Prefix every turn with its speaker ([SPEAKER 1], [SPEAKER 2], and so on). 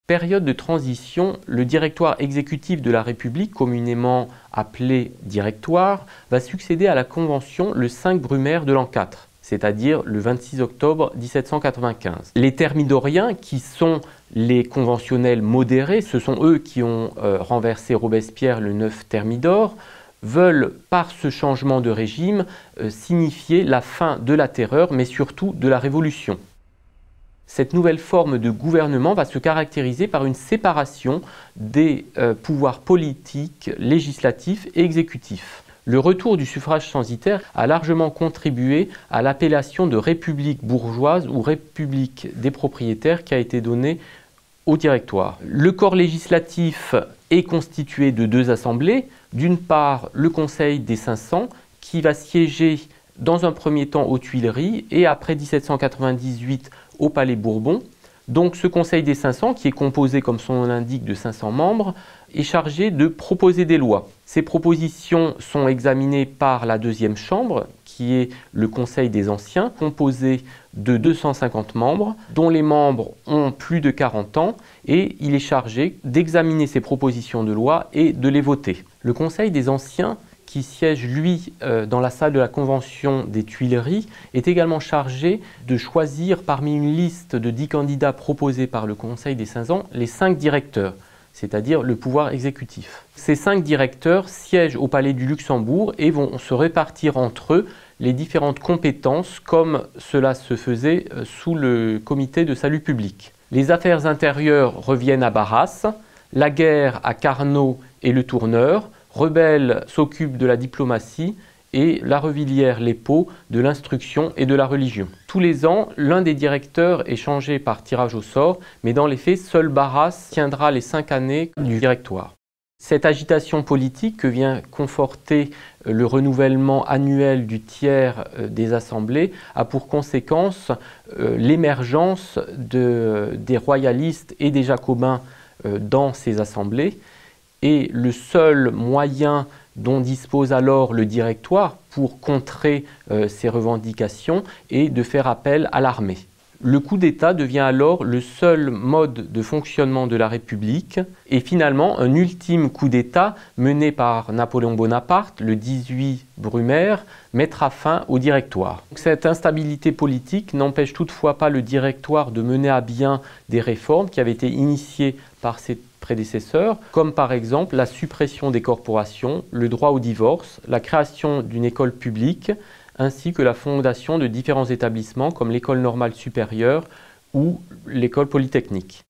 [SPEAKER 1] Période de transition, le directoire exécutif de la République, communément appelé directoire, va succéder à la Convention le 5 Brumaire de l'an 4, c'est-à-dire le 26 octobre 1795. Les thermidoriens, qui sont les conventionnels modérés, ce sont eux qui ont renversé Robespierre le 9 Thermidor, veulent par ce changement de régime signifier la fin de la terreur, mais surtout de la révolution. Cette nouvelle forme de gouvernement va se caractériser par une séparation des pouvoirs politiques, législatifs et exécutifs. Le retour du suffrage censitaire a largement contribué à l'appellation de république bourgeoise ou république des propriétaires qui a été donnée au directoire. Le corps législatif est constitué de deux assemblées. D'une part, le Conseil des 500 qui va siéger dans un premier temps aux Tuileries et après 1798 au Palais Bourbon. Donc ce Conseil des 500, qui est composé, comme son nom l'indique, de 500 membres, est chargé de proposer des lois. Ces propositions sont examinées par la deuxième chambre, qui est le Conseil des Anciens, composé de 250 membres, dont les membres ont plus de 40 ans, et il est chargé d'examiner ces propositions de loi et de les voter. Le Conseil des Anciens, qui siège, lui, dans la salle de la Convention des Tuileries, est également chargé de choisir parmi une liste de 10 candidats proposés par le Conseil des 500 les 5 directeurs, c'est-à-dire le pouvoir exécutif. Ces 5 directeurs siègent au Palais du Luxembourg et vont se répartir entre eux les différentes compétences comme cela se faisait sous le Comité de salut public. Les affaires intérieures reviennent à Barras, la guerre à Carnot et le Tourneur, Rebelle s'occupe de la diplomatie et Larevillière-les-Paux de l'instruction et de la religion. Tous les ans, l'un des directeurs est changé par tirage au sort, mais dans les faits, seul Barras tiendra les 5 années du directoire. Cette agitation politique que vient conforter le renouvellement annuel du tiers des assemblées a pour conséquence l'émergence des royalistes et des jacobins dans ces assemblées. Et le seul moyen dont dispose alors le directoire pour contrer ces revendications est de faire appel à l'armée. Le coup d'État devient alors le seul mode de fonctionnement de la République et finalement un ultime coup d'État mené par Napoléon Bonaparte le 18 Brumaire mettra fin au directoire. Cette instabilité politique n'empêche toutefois pas le directoire de mener à bien des réformes qui avaient été initiées par ses prédécesseurs, comme par exemple la suppression des corporations, le droit au divorce, la création d'une école publique, ainsi que la fondation de différents établissements comme l'école normale supérieure ou l'école polytechnique.